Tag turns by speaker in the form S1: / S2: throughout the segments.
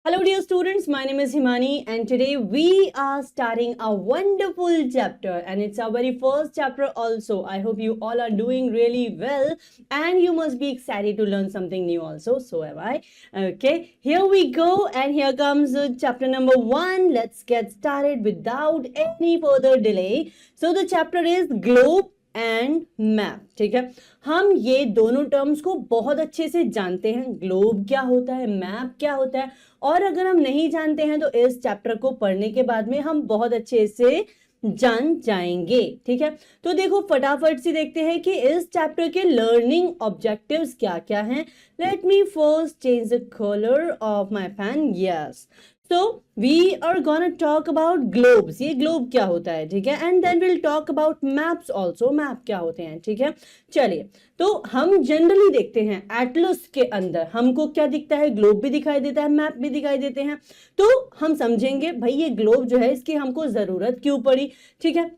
S1: Hello dear students, my name is Himani and today we are starting a wonderful chapter and it's our very first chapter also. I hope you all are doing really well and you must be excited to learn something new also. So am I. Okay, here we go and here comes chapter number 1. Let's get started without any further delay. So the chapter is globe and map. ठीक है, हम ये दोनों terms को बहुत अच्छे से जानते हैं. ग्लोब क्या होता है, मैप क्या होता है, और अगर हम नहीं जानते हैं तो इस चैप्टर को पढ़ने के बाद में हम बहुत अच्छे से जान जाएंगे. ठीक है, तो देखो फटाफट से देखते हैं कि इस चैप्टर के लर्निंग ऑब्जेक्टिव्स क्या क्या हैं. Let me first change the colour of my pen. Yes, so we are gonna talk about globes. ये ग्लोब क्या होता है, ठीक है, and then will talk about maps also. Map क्या होते हैं, ठीक है. चलिए, तो हम जनरली देखते हैं एटलस के अंदर हमको क्या दिखता है, ग्लोब भी दिखाई देता है, मैप भी दिखाई देते हैं. तो हम समझेंगे भाई ये ग्लोब जो है इसकी हमको जरूरत क्यों पड़ी. ठीक है,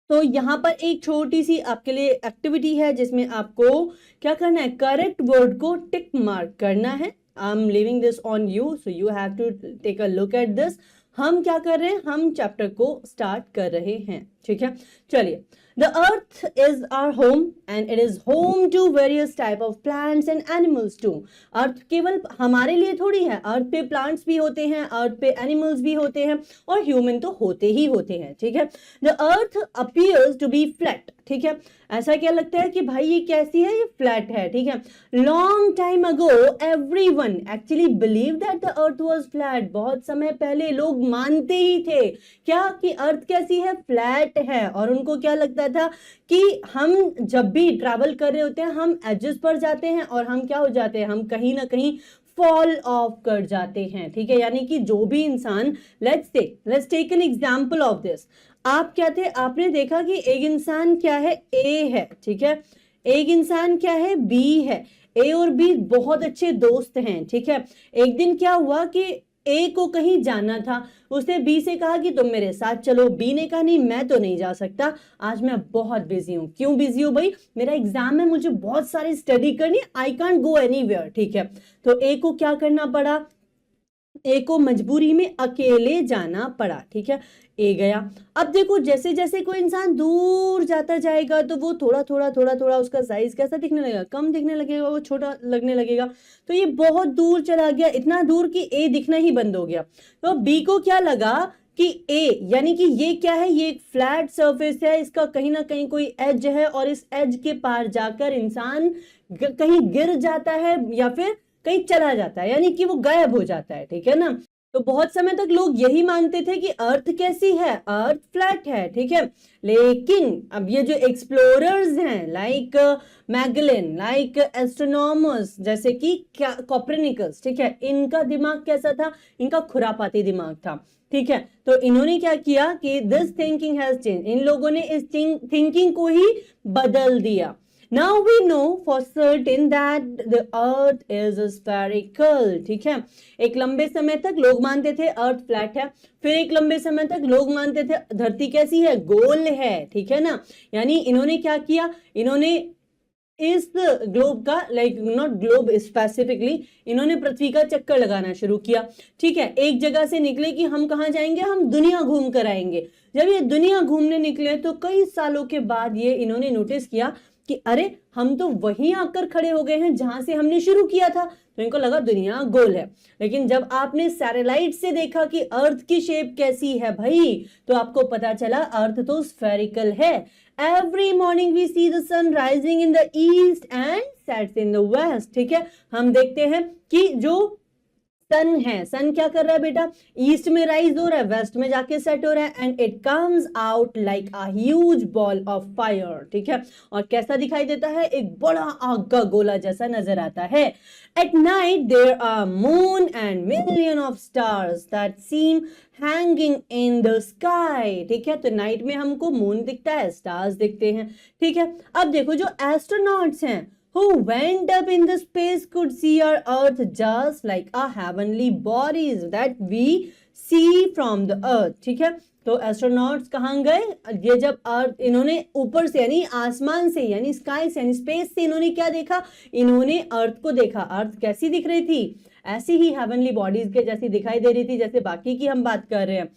S1: तो यहाँ पर एक छोटी सी आपके लिए एक्टिविटी है जिसमें आपको क्या करना है, करेक्ट वर्ड को टिक मार्क करना है. I'm leaving this on you, so you have to take a look at this. हम क्या कर रहे हैं, हम चैप्टर को स्टार्ट कर रहे हैं. ठीक है, चलिए. The earth is our home and it is home to various type of plants and animals too. अर्थ केवल हमारे लिए थोड़ी है, अर्थ पे प्लांट्स भी होते हैं, अर्थ पे एनिमल्स भी होते हैं और ह्यूमन तो होते ही होते हैं. ठीक है, The earth appears to be flat. ठीक है, ऐसा क्या लगता है कि भाई ये कैसी है, ये फ्लैट है. ठीक है, long time ago everyone actually believe that the earth was flat. बहुत समय पहले लोग मानते ही थे क्या कि अर्थ कैसी है, फ्लैट है. और उनको क्या लगता था कि हम जब भी ट्रैवल कर रहे होते हैं हम एजेस पर जाते हैं और हम क्या हो जाते हैं, हम कहीं ना कहीं फॉल ऑफ कर जाते हैं. ठीक है, यानी कि जो भी इंसान, let's take an example of this. आप क्या थे, आपने देखा कि एक इंसान क्या है, ए है. ठीक है, एक इंसान क्या है, बी है. ए और बी बहुत अच्छे दोस्त हैं. ठीक है, एक दिन क्या हुआ कि ए को कहीं जाना था, उसने बी से कहा कि तुम मेरे साथ चलो. बी ने कहा नहीं मैं तो नहीं जा सकता, आज मैं बहुत बिजी हूं. क्यों बिजी हो भाई, मेरा एग्जाम है, मुझे बहुत सारी स्टडी करनी, आई कांट गो एनीवेयर. ठीक है, तो ए को क्या करना पड़ा, ए को मजबूरी में अकेले जाना पड़ा. ठीक है, ए गया. अब देखो जैसे जैसे कोई इंसान दूर जाता जाएगा तो वो थोड़ा थोड़ा उसका साइज कैसा दिखने लगेगा, कम दिखने लगेगा, वो छोटा लगने लगेगा. तो ये बहुत दूर चला गया, इतना दूर कि ए दिखना ही बंद हो गया. तो बी को क्या लगा कि ए यानी कि ये क्या है, ये एक फ्लैट सरफेस है, इसका कहीं ना कहीं कोई एज है और इस एज के पार जाकर इंसान कहीं गिर जाता है या फिर कहीं चला जाता है, यानी कि वो गायब हो जाता है. ठीक है ना, तो बहुत समय तक लोग यही मानते थे कि अर्थ कैसी है, अर्थ फ्लैट है. ठीक है, लेकिन अब ये जो एक्सप्लोरर्स हैं लाइक मैगेलन, लाइक एस्ट्रोनॉमर्स जैसे कि कोपरनिकस, ठीक है, इनका दिमाग कैसा था, इनका खुरापाती दिमाग था. ठीक है, तो इन्होंने क्या किया कि दिस थिंकिंग हैज चेंज, इन लोगों ने इस थिंकिंग को ही बदल दिया. Now we know for certain that the earth is spherical. ठीक है, एक लंबे समय तक लोग मानते थे अर्थ फ्लैट है, फिर एक लंबे समय तक लोग मानते थे धरती कैसी है, गोल है. ठीक है ना, यानी इन्होंने क्या किया, इन्होंने इस ग्लोब का लाइक नॉट ग्लोब स्पेसिफिकली, इन्होंने पृथ्वी का चक्कर लगाना शुरू किया. ठीक है, एक जगह से निकले कि हम कहाँ जाएंगे, हम दुनिया घूम कर आएंगे. जब ये दुनिया घूमने निकले तो कई सालों के बाद ये इन्होंने नोटिस किया कि अरे हम तो वहीं आकर खड़े हो गए हैं जहां से हमने शुरू किया था. तो इनको लगा दुनिया गोल है. लेकिन जब आपने सैटेलाइट से देखा कि अर्थ की शेप कैसी है भाई, तो आपको पता चला अर्थ तो स्फेरिकल है. Every morning we see the sun rising in the east and sets in the west. ठीक है, हम देखते हैं कि जो सन है, सन क्या कर रहा है बेटा, ईस्ट में राइज हो रहा है, वेस्ट में जाके सेट हो रहा है, and it comes out like a huge ball of fire. ठीक है, और कैसा दिखाई देता है, एक बड़ा आग का गोला जैसा नजर आता है. At night there are moon and million of stars that seem hanging in the sky. ठीक है, तो नाइट में हमको मून दिखता है, स्टार्स दिखते हैं. ठीक है, अब देखो जो एस्ट्रोनॉट्स हैं who went up in the space could see our earth just like a heavenly bodies that we see from the earth. ठीक है, तो एस्ट्रोनॉट्स कहाँ गए, ये जब अर्थ इन्होंने ऊपर से यानी आसमान से यानी स्काई से यानी स्पेस से इन्होंने क्या देखा, इन्होंने अर्थ को देखा. अर्थ कैसी दिख रही थी, ऐसी ही हेवनली बॉडीज के जैसी दिखाई दे रही थी जैसे बाकी की हम बात कर रहे हैं।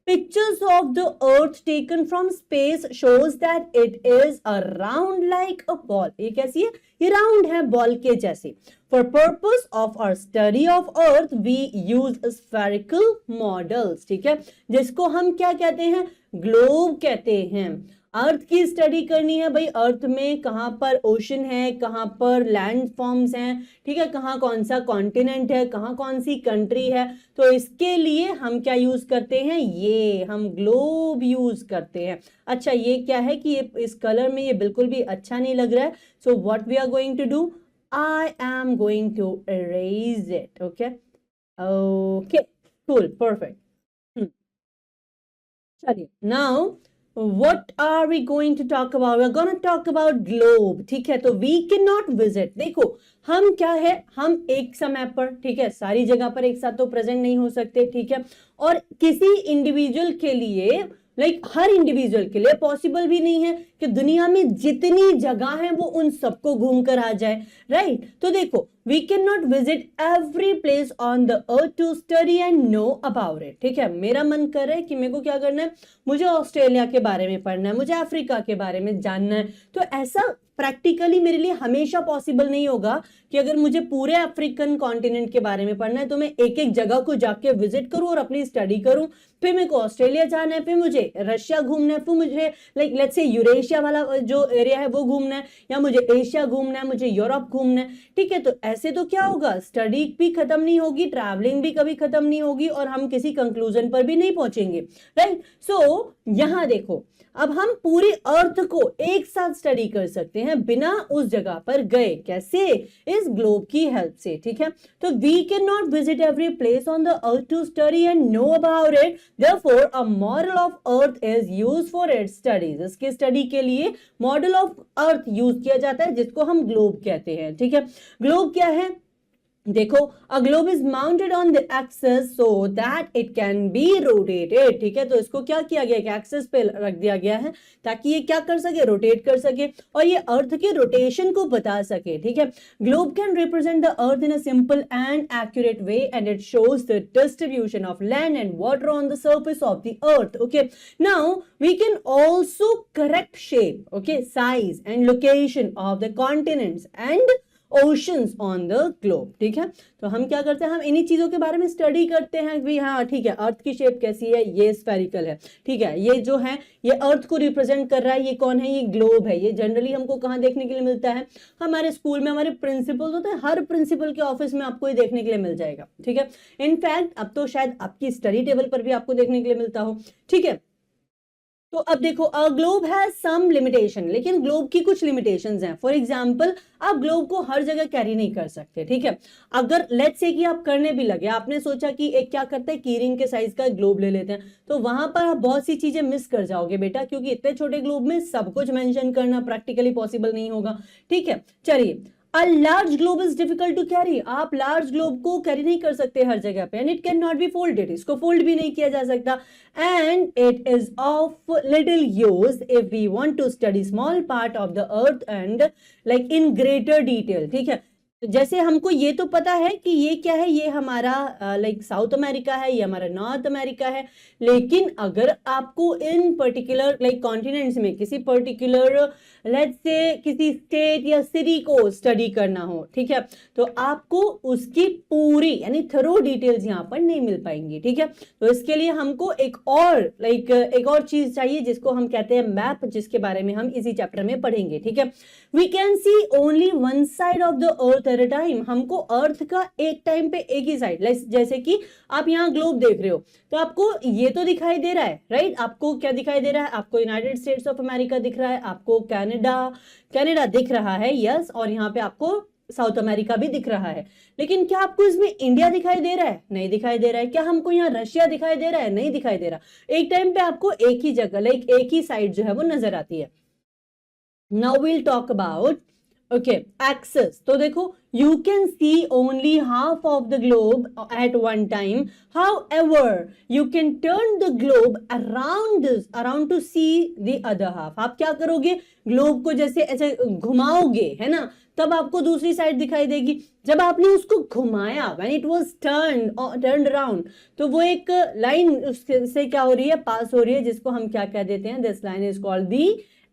S1: Pictures of the earth taken from space shows that it is around like a ball. ये कैसी है? ये round है बॉल के जैसी। For purpose of our study of earth, we use spherical models, ठीक है, जिसको हम क्या कहते हैं? ग्लोब कहते हैं। अर्थ की स्टडी करनी है भाई, अर्थ में कहां पर ओशन है, कहां पर लैंड फॉर्म्स हैं, ठीक है, कहां कौन सा कॉन्टिनेंट है, कहां कौन सी कंट्री है, तो इसके लिए हम क्या यूज करते हैं? ये हम ग्लोब यूज करते हैं। अच्छा ये क्या है कि ये इस कलर में ये बिल्कुल भी अच्छा नहीं लग रहा है, so what we are going to do, I am going to erase it. Okay okay cool perfect. चलिए now what are we going to talk about? We're going to talk about globe, ठीक है। तो we cannot visit, देखो हम क्या है, हम एक समय पर, ठीक है, सारी जगह पर एक साथ तो प्रेजेंट नहीं हो सकते, ठीक है, और किसी इंडिविजुअल के लिए हर इंडिविजुअल के लिए पॉसिबल भी नहीं है कि दुनिया में जितनी जगह है वो उन सबको घूम कर आ जाए, राइट। तो देखो we can not visit every place on the earth to study and know about it, ठीक है। मेरा मन कर रहा है कि मेरे को क्या करना है, मुझे ऑस्ट्रेलिया के बारे में पढ़ना है, मुझे अफ्रीका के बारे में जानना है, तो ऐसा प्रैक्टिकली मेरे लिए हमेशा पॉसिबल नहीं होगा कि अगर मुझे पूरे अफ्रीकन कॉन्टिनेंट के बारे में पढ़ना है तो मैं एक एक जगह को जाके विजिट करूं और अपनी स्टडी करूं। फिर मेरे को ऑस्ट्रेलिया जाना है, फिर मुझे रशिया घूमना है, फिर मुझे लेट्स से यूरेशिया वाला जो एरिया है वो घूमना है, या मुझे एशिया घूमना है, मुझे यूरोप घूमना है, ठीक है। तो ऐसे तो क्या होगा, स्टडी भी खत्म नहीं होगी, ट्रैवलिंग भी कभी खत्म नहीं होगी, और हम किसी कंक्लूजन पर भी नहीं पहुंचेंगे, राइट। सो यहां देखो, अब हम पूरी अर्थ को एक साथ स्टडी कर सकते हैं बिना उस जगह पर गए, कैसे? इस ग्लोब की हेल्प से, ठीक है। तो we can not visit every place on the earth to study and know about it, therefore a model of earth is used for its studies. इसके स्टडी के लिए मॉडल ऑफ अर्थ यूज किया जाता है जिसको हम ग्लोब कहते हैं, ठीक है। ग्लोब क्या है? देखो a globe is mounted on the axis so that it can be rotated, ठीक है। तो इसको क्या किया गया, एक एक्सिस पे रख दिया गया है ताकि ये क्या कर सके, रोटेट कर सके, और ये अर्थ के रोटेशन को बता सके, ठीक है। Globe can represent the earth in a simple and accurate way and it shows the distribution of land and water on the surface of the earth. Okay now we can also correct shape, okay, size and location of the continents and oceans on the globe, ठीक है। तो हम क्या करते हैं, हम इन्हीं चीजों के बारे में स्टडी करते हैं कि हाँ ठीक है, अर्थ की शेप कैसी है, ये स्फेरिकल है, ठीक है, ये जो है ये अर्थ को रिप्रेजेंट कर रहा है, ये कौन है, ये ग्लोब है। ये जनरली हमको कहाँ देखने के लिए मिलता है, हमारे स्कूल में हमारे प्रिंसिपल होते हैं, हर प्रिंसिपल के ऑफिस में आपको ये देखने के लिए मिल जाएगा, ठीक है। इनफैक्ट अब तो शायद आपकी स्टडी टेबल पर भी आपको देखने के लिए मिलता हो, ठीक है। तो अब देखो a globe has some limitation, लेकिन ग्लोब की कुछ लिमिटेशंस हैं। फॉर एग्जांपल आप ग्लोब को हर जगह कैरी नहीं कर सकते, ठीक है। अगर लेट्स से कि आप करने भी लगे, आपने सोचा कि एक क्या करते हैं, कीरिंग के साइज का ग्लोब ले लेते हैं, तो वहां पर आप बहुत सी चीजें मिस कर जाओगे बेटा, क्योंकि इतने छोटे ग्लोब में सब कुछ मेंशन करना प्रैक्टिकली पॉसिबल नहीं होगा, ठीक है। चलिए A large globe is difficult to carry. आप large globe को कैरी नहीं कर सकते हर जगह पे, and it cannot be folded. इसको फोल्ड भी नहीं किया जा सकता, and it is of little use if we want to study small part of the earth and like in greater detail, ठीक है। तो जैसे हमको ये तो पता है कि ये क्या है, ये हमारा साउथ अमेरिका है, ये हमारा नॉर्थ अमेरिका है, लेकिन अगर आपको इन पर्टिकुलर कॉन्टिनेंट्स में किसी पर्टिकुलर लेट्स से किसी स्टेट या सिटी को स्टडी करना हो, ठीक है, तो आपको उसकी पूरी यानी थरो डिटेल्स यहाँ पर नहीं मिल पाएंगी, ठीक है। तो इसके लिए हमको एक और चीज चाहिए जिसको हम कहते हैं मैप, जिसके बारे में हम इसी चैप्टर में पढ़ेंगे, ठीक है। We can see only one side of the earth at a time, हमको अर्थ का एक टाइम पे एक ही साइड, जैसे कि आप यहाँ ग्लोब देख रहे हो तो आपको ये तो दिखाई दे रहा है, राइट। आपको क्या दिखाई दे रहा है, आपको यूनाइटेड स्टेट्स ऑफ अमेरिका दिख रहा है, आपको कनाडा दिख रहा है, यस, और यहाँ पे आपको साउथ अमेरिका भी दिख रहा है। लेकिन क्या आपको इसमें इंडिया दिखाई दे रहा है? नहीं दिखाई दे रहा है। क्या हमको यहाँ रशिया दिखाई दे रहा है? नहीं दिखाई दे रहा। एक टाइम पे आपको एक ही जगह एक ही साइड जो है वो नजर आती है। Now we'll talk about okay, axis तो देखो, you can see only half of the globe at one time, however you can turn the globe around to see the other half. आप क्या करोगे, ग्लोब को जैसे ऐसे घुमाओगे, है ना, तब आपको दूसरी साइड दिखाई देगी। जब आपने उसको घुमाया, when it was turned around, तो वो एक लाइन उससे क्या हो रही है, पास हो रही है, जिसको हम क्या कह देते हैं, this line is called the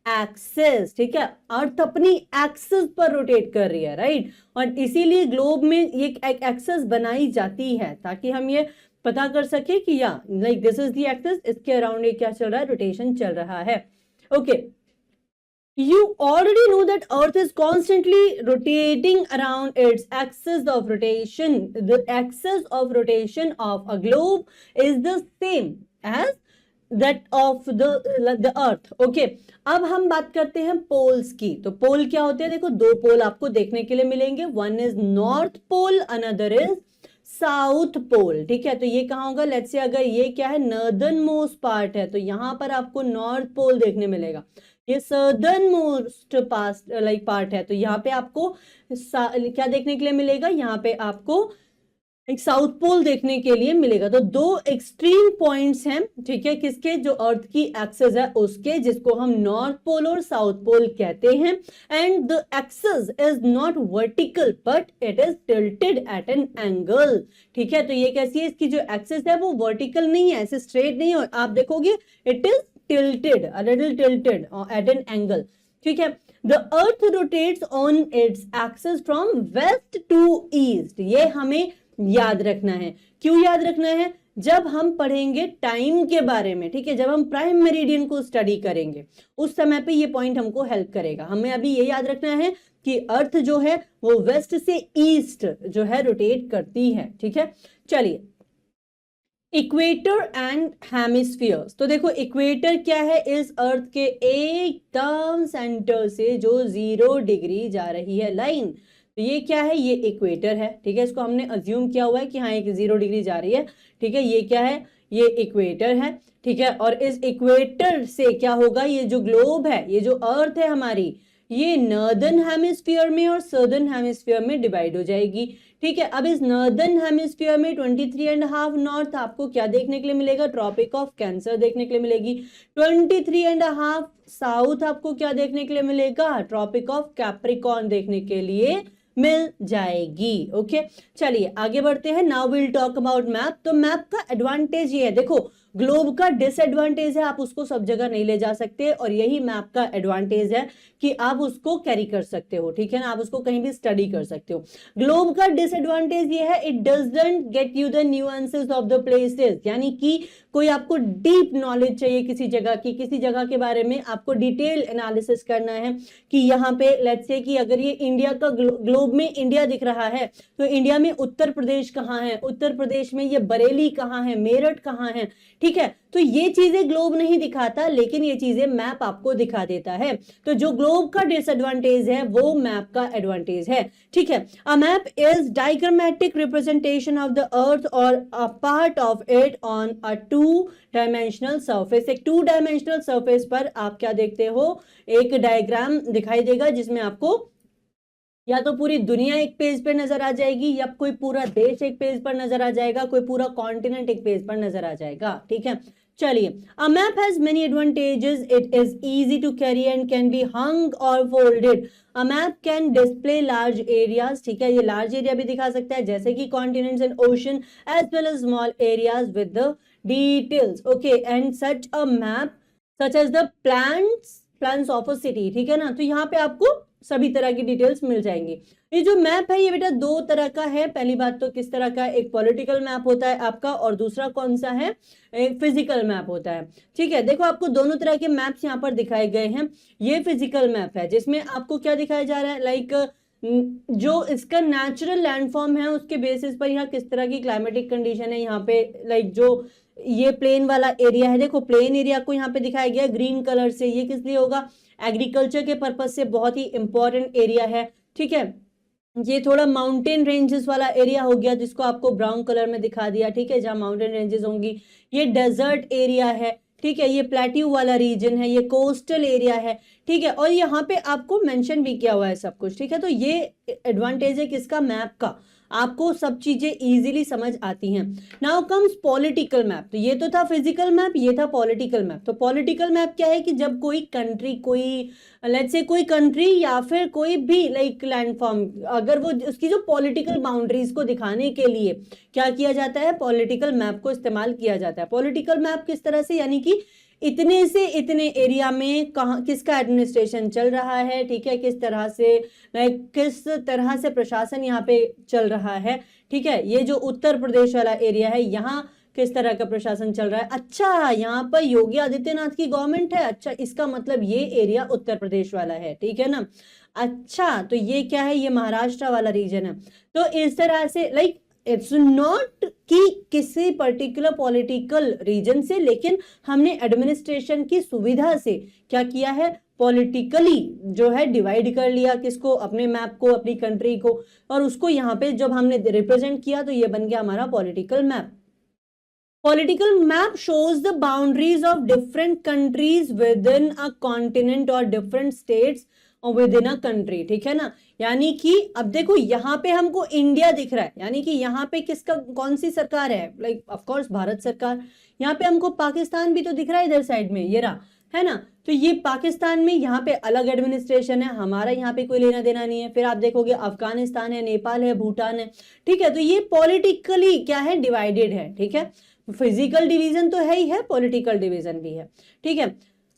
S1: axis. ठीक है, अर्थ अपनी एक्सेस पर रोटेट कर रही है, राइट। और इसीलिए ग्लोब में ये एक एक्सेस बनाई जाती है ताकि हम ये पता कर सके कि या like this is the axis, इसके अराउंड ये क्या चल रहा है, रोटेशन चल रहा है। Okay, you already know that earth is constantly rotating around its axis of rotation. The axis of rotation of a globe is the same as that of the earth. Okay, अब हम बात करते हैं poles की। तो पोल क्या होते हैं, देखो दो पोल आपको देखने के लिए मिलेंगे, one is north pole, another is south pole. ठीक है, तो ये कहाँ होगा, लेट्स से अगर ये क्या है, नॉर्दर्न मोस्ट पार्ट है, तो यहां पर आपको नॉर्थ पोल देखने मिलेगा। ये सदर्न मोस्ट पार्ट है, तो यहाँ पे आपको क्या देखने के लिए मिलेगा, यहाँ पे आपको एक साउथ पोल देखने के लिए मिलेगा। तो दो एक्सट्रीम पॉइंट्स हैं, ठीक है, किसके, जो अर्थ की एक्सेस है उसके, जिसको हम नॉर्थ पोल और साउथ पोल कहते हैं। And the axis is not vertical but it is tilted at an angle. ठीक है, तो ये कैसी है, इसकी जो एक्सेस है वो वर्टिकल नहीं है, ऐसे स्ट्रेट नहीं है, आप देखोगे it is tilted, a little tilted at an angle. ठीक है, the earth rotates on its axis from west to east. ये हमें याद रखना है। क्यों याद रखना है, जब हम पढ़ेंगे टाइम के बारे में, ठीक है, जब हम प्राइम मेरिडियन को स्टडी करेंगे उस समय पे ये पॉइंट हमको हेल्प करेगा। हमें अभी ये याद रखना है कि अर्थ जो है वो वेस्ट से ईस्ट जो है रोटेट करती है। ठीक है, चलिए, इक्वेटर एंड हेमिस्फीयर्स। तो देखो इक्वेटर क्या है, इस अर्थ के एकदम सेंटर से जो 0 डिग्री जा रही है लाइन, तो ये क्या है, ये इक्वेटर है। ठीक है, इसको हमने अज्यूम किया हुआ है कि हाँ एक 0 डिग्री जा रही है। ठीक है, ये क्या है, ये इक्वेटर है। ठीक है, और इस इक्वेटर से क्या होगा, ये जो ग्लोब है, ये जो अर्थ है हमारी, ये नॉर्दर्न हेमिस्फीयर में और सदर्न हेमिस्फीयर में डिवाइड हो जाएगी। ठीक है, अब इस नॉर्दर्न हेमिस्फीयर में 23.5 नॉर्थ आपको क्या देखने के लिए मिलेगा, ट्रॉपिक ऑफ कैंसर देखने के लिए मिलेगी। 23.5 साउथ आपको क्या देखने के लिए मिलेगा, ट्रॉपिक ऑफ कैप्रिकॉर्न देखने के लिए मिल जाएगी। ओके, चलिए आगे बढ़ते हैं। Now will talk about map. तो मैप का एडवांटेज ये है, देखो ग्लोब का डिसएडवांटेज है आप उसको सब जगह नहीं ले जा सकते, और यही मैप का एडवांटेज है कि आप उसको कैरी कर सकते हो। ठीक है ना, आप उसको कहीं भी स्टडी कर सकते हो। ग्लोब का डिसएडवांटेज ये है, it doesn't get you the nuances of the places, यानी कि कोई आपको डीप नॉलेज चाहिए किसी जगह की, किसी जगह के बारे में आपको डिटेल एनालिसिस करना है कि यहाँ पे लेट्स से कि अगर ये इंडिया का ग्लोब में इंडिया दिख रहा है, तो इंडिया में उत्तर प्रदेश कहाँ है, उत्तर प्रदेश में ये बरेली कहाँ है, मेरठ कहाँ है। ठीक है, तो ये चीजें ग्लोब नहीं दिखाता, लेकिन ये चीजें मैप आपको दिखा देता है। तो जो ग्लोब का डिसएडवांटेज है वो मैप का एडवांटेज है। ठीक है, a map is diagrammatic representation of the earth or a part of it on a 2 dimensional surface. एक 2 डायमेंशनल सरफेस पर आप क्या देखते हो, एक डायग्राम दिखाई देगा जिसमें आपको या तो पूरी दुनिया एक पेज पे नजर आ जाएगी, या कोई पूरा देश एक पेज पर नजर आ जाएगा, कोई पूरा कॉन्टिनेंट एक पेज पर नजर आ जाएगा। ठीक है, चलिए, a map has many advantages, it is easy to carry and can be hung or folded. A map can display large areas. ठीक है, ये लार्ज एरिया भी दिखा सकता है जैसे कि continents and ocean, as well as small areas with the details. Okay, and such a map such as the plans of a city. ठीक है ना, तो यहाँ पे आपको सभी तरह की डिटेल्स मिल जाएंगी। ये जो मैप है ये बेटा 2 तरह का है। पहली बात तो किस तरह का, एक पॉलिटिकल मैप होता है आपका, और दूसरा कौन सा है, एक फिजिकल मैप होता है। ठीक है, देखो आपको दोनों तरह के मैप्स यहाँ पर दिखाए गए हैं। ये फिजिकल मैप है जिसमें आपको क्या दिखाया जा रहा है, लाइक जो इसका नेचुरल लैंडफॉर्म है उसके बेसिस पर यहाँ किस तरह की क्लाइमेटिक कंडीशन है यहाँ पे, लाइक जो ये प्लेन वाला एरिया है, देखो प्लेन एरिया को यहाँ पे दिखाया गया ग्रीन कलर से। ये किस लिए होगा, एग्रीकल्चर के पर्पज से बहुत ही इंपॉर्टेंट एरिया है। ठीक है, ये थोड़ा माउंटेन रेंजेस वाला एरिया हो गया जिसको आपको ब्राउन कलर में दिखा दिया। ठीक है, जहां माउंटेन रेंजेस होंगी। ये डेजर्ट एरिया है। ठीक है, ये प्लेट्यू वाला रीजन है, ये कोस्टल एरिया है, ठीक है, और यहाँ पे आपको मेंशन भी किया हुआ है सब कुछ, ठीक है। तो ये एडवांटेज है किसका, मैप का, आपको सब चीजें इजीली समझ आती हैं। Now comes political map. तो ये तो था फिजिकल मैप, ये था पॉलिटिकल मैप। तो पॉलिटिकल मैप क्या है कि जब कोई कंट्री, कोई लेट्स से कोई कंट्री या फिर कोई भी लाइक लैंडफॉर्म, अगर वो उसकी जो पॉलिटिकल बाउंड्रीज को दिखाने के लिए क्या किया जाता है, पॉलिटिकल मैप को इस्तेमाल किया जाता है। पॉलिटिकल मैप किस तरह से, यानी कि इतने से इतने एरिया में कहाँ किसका एडमिनिस्ट्रेशन चल रहा है, ठीक है, किस तरह से किस तरह से प्रशासन यहाँ पे चल रहा है, ठीक है। ये जो उत्तर प्रदेश वाला एरिया है, यहाँ किस तरह का प्रशासन चल रहा है, अच्छा यहाँ पर योगी आदित्यनाथ की गवर्नमेंट है, अच्छा इसका मतलब ये एरिया उत्तर प्रदेश वाला है, ठीक है ना। अच्छा तो ये क्या है, ये महाराष्ट्र वाला रीजन है। तो इस तरह से लाइक इट्स नॉट कि किसी पर्टिकुलर पॉलिटिकल रीजन से, लेकिन हमने एडमिनिस्ट्रेशन की सुविधा से क्या किया है, पॉलिटिकली जो है डिवाइड कर लिया, किसको, अपने मैप को, अपनी कंट्री को, और उसको यहाँ पे जब हमने रिप्रेजेंट किया तो ये बन गया हमारा political map. Political map shows the boundaries of different countries within a continent or different states or within a country, ठीक है ना। यानी कि अब देखो यहाँ पे हमको इंडिया दिख रहा है, यानी कि यहाँ पे किसका, कौन सी सरकार है, लाइक ऑफ कोर्स भारत सरकार। यहाँ पे हमको पाकिस्तान भी तो दिख रहा है इधर साइड में, ये रहा, है ना। तो ये पाकिस्तान में यहाँ पे अलग एडमिनिस्ट्रेशन है, हमारा यहाँ पे कोई लेना देना नहीं है। फिर आप देखोगे अफगानिस्तान है, नेपाल है, भूटान है, ठीक है। तो ये पॉलिटिकली क्या है, डिवाइडेड है, ठीक है। फिजिकल डिवीजन तो है ही है, पॉलिटिकल डिवीजन भी है, ठीक है।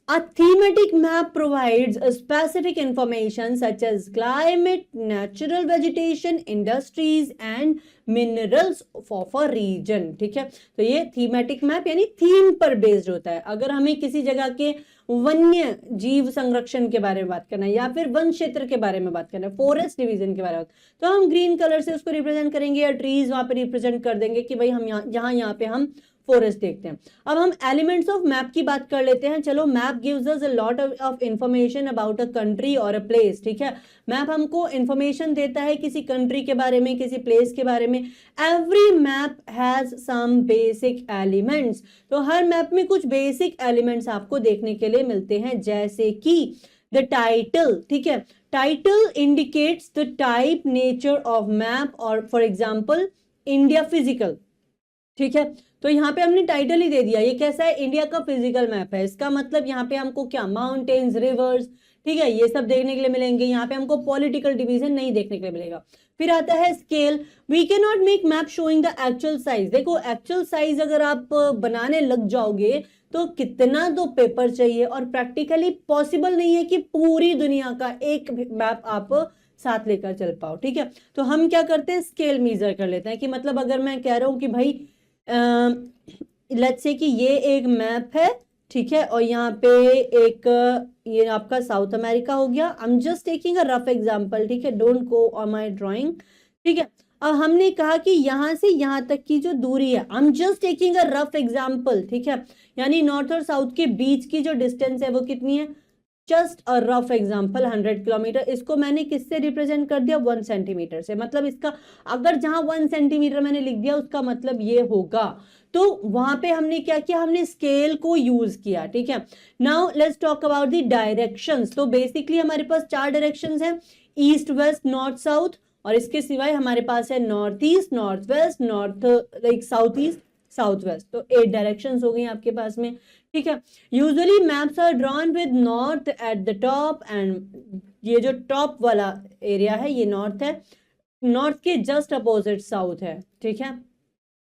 S1: A thematic map provides a specific information such as climate, natural vegetation, industries and minerals of a region, ठीक है। तो ये thematic map यानी थीम पर बेस्ड होता है। अगर हमें किसी जगह के वन्य जीव संरक्षण के बारे में बात करना है या फिर वन क्षेत्र के बारे में बात करना है, फॉरेस्ट डिवीजन के बारे में, तो हम ग्रीन कलर से उसको रिप्रेजेंट करेंगे या ट्रीज वहां पे रिप्रेजेंट कर देंगे कि भाई हम यहाँ पे हम फॉरेस्ट देखते हैं। अब हम एलिमेंट्स ऑफ मैप की बात कर लेते हैं। चलो, map gives us a lot of information about a country और अ प्लेस, ठीक है। मैप हमको इंफॉर्मेशन देता है किसी कंट्री के बारे में, किसी प्लेस के बारे में। Every map has some basic elements. तो हर मैप में कुछ बेसिक एलिमेंट्स आपको देखने के लिए मिलते हैं, जैसे कि द टाइटल, ठीक है। Title indicates the type, nature of map, और फॉर एग्जाम्पल इंडिया फिजिकल, ठीक है। तो यहाँ पे हमने टाइटल ही दे दिया, ये कैसा है, इंडिया का फिजिकल मैप है। इसका मतलब यहाँ पे हमको क्या, माउंटेन्स, रिवर्स, ठीक है, ये सब देखने के लिए मिलेंगे। यहाँ पे हमको पॉलिटिकल डिवीजन नहीं देखने के लिए मिलेगा। फिर आता है scale. We can not make map showing the actual size. देखो, एक्चुअल साइज अगर आप बनाने लग जाओगे तो कितना तो पेपर चाहिए, और प्रैक्टिकली पॉसिबल नहीं है कि पूरी दुनिया का एक मैप आप साथ लेकर चल पाओ, ठीक है। तो हम क्या करते हैं, स्केल मेजर कर लेते हैं, कि मतलब अगर मैं कह रहा हूं कि भाई लेट्स से कि ये एक मैप है, ठीक है, और यहाँ पे एक ये आपका साउथ अमेरिका हो गया। I am just taking a rough example, ठीक है, don't go on my drawing, ठीक है। अब हमने कहा कि यहाँ से यहाँ तक की जो दूरी है, I am just taking a rough example, ठीक है, यानी नॉर्थ और साउथ के बीच की जो डिस्टेंस है वो कितनी है, just a rough example 100 kilometre. इसको मैंने किससे रिप्रेजेंट कर दिया, 1 सेंटीमीटर से। मतलब इसका अगर जहां 1 सेंटीमीटर मैंने लिख दिया, उसका मतलब ये होगा। तो वहां पे हमने क्या किया, हमने स्केल को यूज किया, ठीक है। Now let's talk about the directions. तो बेसिकली हमारे पास 4 डायरेक्शंस हैं, ईस्ट, वेस्ट, नॉर्थ, साउथ, और इसके सिवाय हमारे पास है north east, north west, north like south east, south west. तो 8 डायरेक्शंस हो गई आपके पास में, ठीक है। Usually maps are drawn with north at the top, and ये जो टॉप वाला एरिया है ये नॉर्थ है, नॉर्थ के जस्ट अपोजिट साउथ है, ठीक है।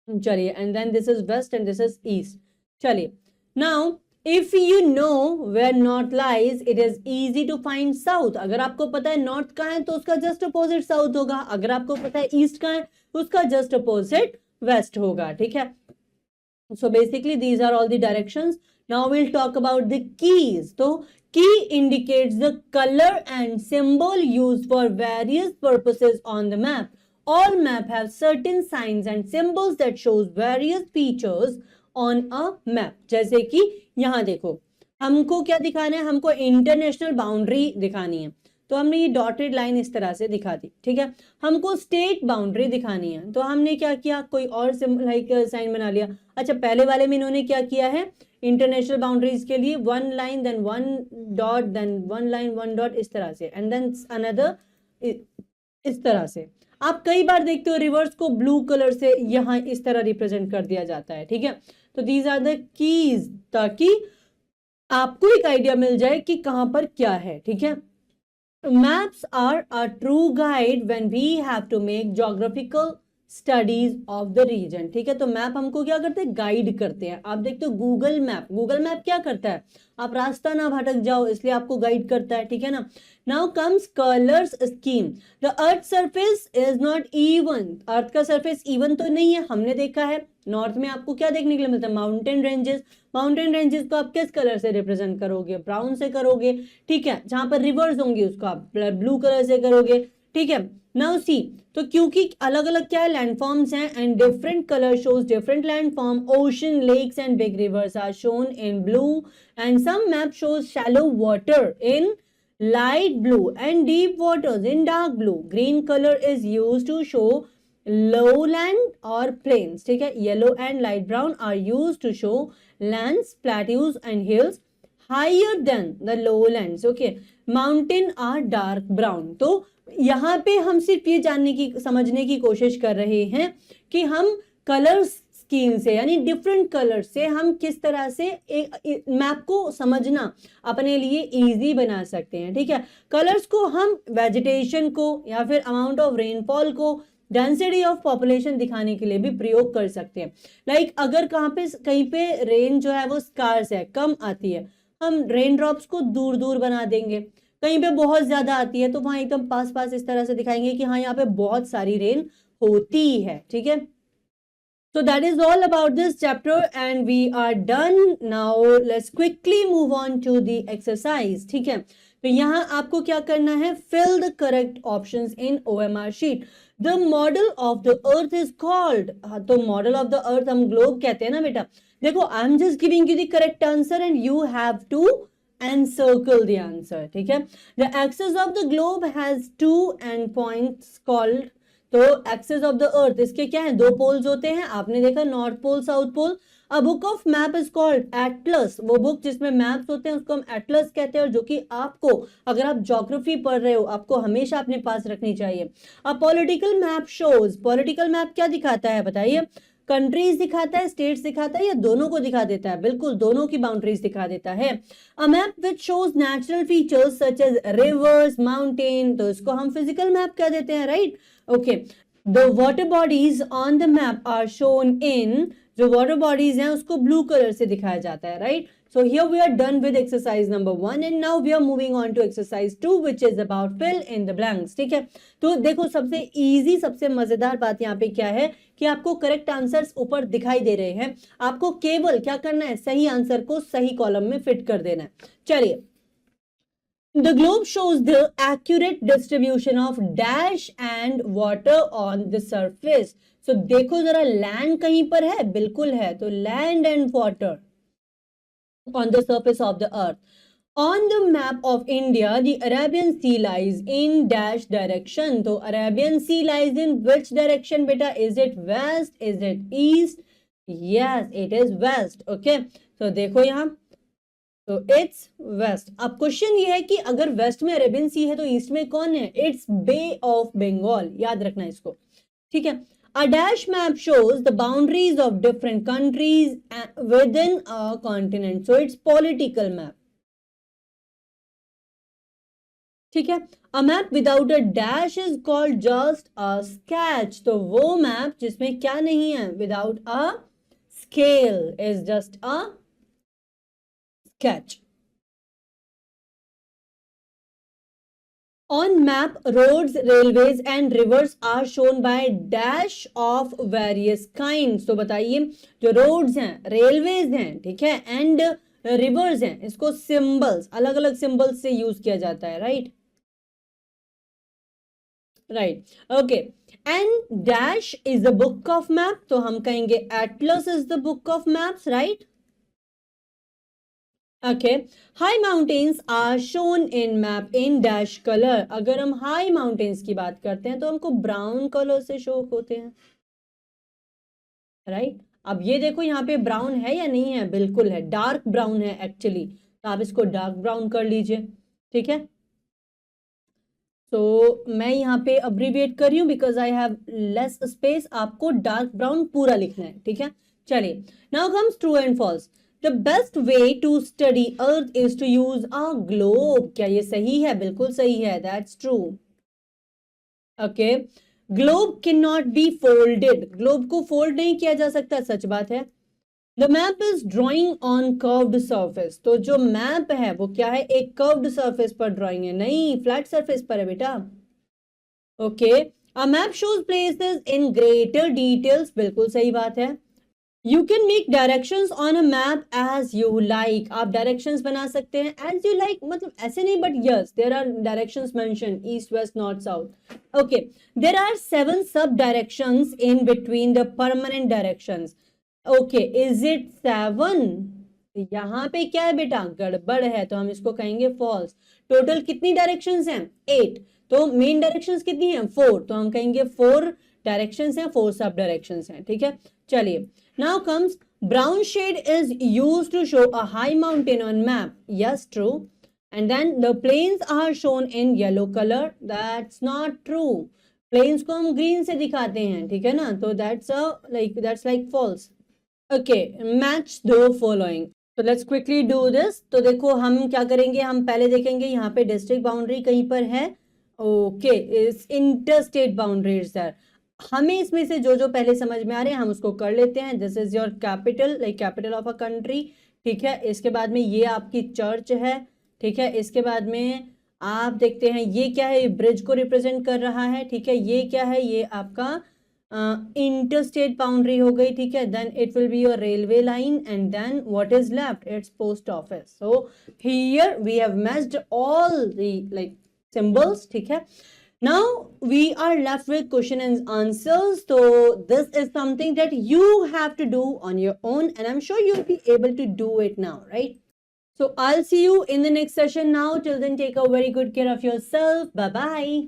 S1: चलिए, and then this is west and this is east. चलिए, now if you know where north lies, it is easy to find south. अगर आपको पता है नॉर्थ कहाँ है तो उसका जस्ट अपोजिट साउथ होगा, अगर आपको पता है ईस्ट कहाँ है उसका जस्ट अपोजिट वेस्ट होगा, ठीक है। So basically these are all the directions. Now we'll talk about the keys. So key indicates the color and symbol used for various purposes on the map. All map have certain signs and symbols that shows various features on a map. जैसे कि यहाँ देखो, हमको क्या दिखाना है, हमको international boundary दिखानी है, तो हमने ये डॉटेड लाइन इस तरह से दिखा दी, ठीक है। हमको स्टेट बाउंड्री दिखानी है, तो हमने क्या किया, कोई और लाइक साइन बना लिया। अच्छा, पहले वाले में इन्होंने क्या किया है, इंटरनेशनल बाउंड्रीज के लिए 1 line then 1 dot then 1 line 1 dot इस तरह से, एंड देन अनदर इस तरह से। आप कई बार देखते हो रिवर्स को ब्लू कलर से यहाँ इस तरह रिप्रेजेंट कर दिया जाता है, ठीक है। तो दीज आर द कीज, ताकि आपको एक आइडिया मिल जाए कि कहां पर क्या है, ठीक है। Maps are a true guide when we have to make geographical studies of the region, ठीक है। तो मैप हमको क्या करते हैं, गाइड करते हैं। आप देखते हो गूगल मैप, गूगल मैप क्या करता है, आप रास्ता ना भटक जाओ इसलिए आपको गाइड करता है, ठीक है ना। Now comes colours scheme. The earth surface is not even, earth का सरफेस इवन तो नहीं है, हमने देखा है नॉर्थ में आपको क्या देखने के लिए मिलता है, माउंटेन रेंजेस। माउंटेन रेंजेस को आप किस कलर से रिप्रेजेंट करोगे, ब्राउन से करोगे, ठीक है। जहां पर रिवर्स होंगी उसको आप ब्लू कलर से करोगे, ठीक है। नाउ सी, तो क्योंकि अलग अलग क्या है लैंडफॉर्म्स हैं, and different colour shows different landform, ocean, lakes and big rivers are shown in blue, and some map shows shallow water in light blue and deep waters in dark blue. Green color is used to show lowland or plains, ठीक है। Yellow and light brown are used to show lands, plateaus and hills higher than the lowlands. Okay, mountain are dark brown. तो यहाँ पे हम सिर्फ ये जानने की समझने की कोशिश कर रहे हैं कि हम कलर्स स्कीम से यानी डिफरेंट कलर से हम किस तरह से एक मैप को समझना अपने लिए इजी बना सकते हैं, ठीक है। कलर्स को हम वेजिटेशन को या फिर अमाउंट ऑफ रेनफॉल को, डेंसिटी ऑफ पॉपुलेशन दिखाने के लिए भी प्रयोग कर सकते हैं। लाइक अगर कहीं पे रेन जो है वो स्कार्स है, कम आती है, हम रेन ड्रॉप्स को दूर दूर बना देंगे। कहीं पे बहुत ज्यादा आती है तो वहां एकदम पास पास इस तरह से दिखाएंगे कि हाँ यहाँ पे बहुत सारी रेन होती है, ठीक है। So that is all about this chapter and we are done. Now let's quickly move on to the exercise. ठीक है, तो यहाँ आपको क्या करना है, fill the correct options in OMR sheet. The model of the earth is called, हाँ तो model of the earth हम globe कहते हैं ना बेटा। देखो I am just giving you the correct answer and you have to encircle the answer, ठीक है। The axis of the globe has 2 endpoints called, तो एक्सिस ऑफ द अर्थ इसके क्या है, 2 पोल्स होते हैं, आपने देखा north pole south pole. A book of map is called atlas, वो बुक जिसमें मैप्स होते हैं उसको हम एटलस कहते हैं, और जो कि आपको अगर आप ज्योग्राफी पढ़ रहे हो आपको हमेशा अपने पास रखनी चाहिए। A political map shows, political map क्या दिखाता है बताइए, कंट्रीज दिखाता है, स्टेट्स दिखाता है, या दोनों को दिखा देता है, बिल्कुल दोनों की बाउंड्रीज दिखा देता है। A map which shows natural features such as rivers, mountain, तो इसको हम फिजिकल मैप कह देते हैं, right. Okay, the water bodies on the map are shown in, जो water bodies हैं उसको blue color से दिखाया जाता है, right? So here we are done with exercise number 1 and now we are moving on to exercise 2 which is about fill in the blanks, ठीक है। तो देखो सबसे easy, सबसे मजेदार बात यहाँ पे क्या है कि आपको करेक्ट आंसर्स ऊपर दिखाई दे रहे हैं, आपको केवल क्या करना है, सही आंसर को सही कॉलम में फिट कर देना है। चलिए, The globe shows the accurate distribution of dash and water on the surface. So देखो जरा land कहीं पर है, बिल्कुल है, तो land and water on the surface of the earth. On the map of India, the Arabian Sea lies in dash direction. तो Arabian Sea lies in which direction बेटा? Is it west? Is it east? Yes, it is west. Okay. तो देखो यहाँ, तो it's waste. अब question ये है कि अगर वेस्ट में अरेबियन सी है तो ईस्ट में कौन है, इट्स बे ऑफ बंगाल, याद रखना इसको, ठीक है। A dash map shows the boundaries of different countries with in a continent, so it's political map, ठीक है। A map without a dash is called just a sketch, तो वो मैप जिसमें क्या नहीं है, without a scale is just a sketch. On map, roads, railways and rivers are shown by dash of various kinds. तो बताइए, जो roads हैं, railways हैं, ठीक है, and rivers हैं, इसको symbols, अलग अलग symbols से use किया जाता है, right? Right. Okay. And dash is the book of map. तो हम कहेंगे atlas is the book of maps, right? Okay, high mountains are shown in map in dash color. अगर हम high mountains की बात करते हैं तो हमको brown color से शो होते हैं, right? अब ये देखो यहाँ पे ब्राउन है या नहीं है, बिल्कुल है, डार्क ब्राउन है एक्चुअली, तो आप इसको डार्क ब्राउन कर लीजिए, ठीक है। तो मैं यहाँ पे अब्रीविएट कर रही हूँ because I have less space, आपको डार्क ब्राउन पूरा लिखना है, ठीक है। चलिए, now comes true and false. The best way to study earth is to use a globe. क्या ये सही है? बिल्कुल सही है, that's true. Okay, globe can not be folded, globe को फोल्ड नहीं किया जा सकता, सच बात है। The map is drawing on curved surface, तो जो मैप है वो क्या है, एक कर्व्ड सरफेस पर ड्रॉइंग है, नहीं फ्लैट सरफेस पर है बेटा। Okay, a map shows places in greater details, बिल्कुल सही बात है। You can make directions on a map as you like, आप डायरेक्शंस बना सकते हैं एज यू लाइक, मतलब ऐसे नहीं, but yes there are directions mention, east west north south. Okay, there are 7 sub directions in between the permanent directions. Okay, is it 7? यहाँ पे क्या है बेटा, गड़बड़ है, तो हम इसको कहेंगे फॉल्स। टोटल कितनी डायरेक्शंस हैं? 8। तो मेन डायरेक्शंस कितनी हैं? 4, तो हम कहेंगे 4 डायरेक्शंस हैं, 4 सब डायरेक्शंस हैं, ठीक है। चलिए, now comes brown shade is used to show a high mountain on map. Yes, true. And then the plains are shown in yellow color. That's not true. Plains को हम green से दिखाते हैं, ठीक है ना, तो that's like false. Okay, match the following. So let's quickly do this. तो देखो हम क्या करेंगे, हम पहले देखेंगे यहाँ पे डिस्ट्रिक्ट बाउंड्री कहीं पर है। ओके, इस इंटरस्टेट बाउंड्रीज सर, हमें इसमें से जो जो पहले समझ में आ रहे हैं हम उसको कर लेते हैं। This is your capital, like capital of a country, ठीक है। इसके बाद में ये आपकी चर्च है, ठीक है। इसके बाद में आप देखते हैं ये क्या है, ब्रिज को रिप्रेजेंट कर रहा है, ठीक है। ये क्या है, ये आपका इंटरस्टेट बाउंड्री हो गई, ठीक है। Then it will be your railway line and then what is left, it's post office. So here we have matched all the like symbols, ठीक है। Now we are left with question and answers. So this is something that you have to do on your own, and I'm sure you'll be able to do it now, right? So I'll see you in the next session now. Till then, take a very good care of yourself. Bye bye.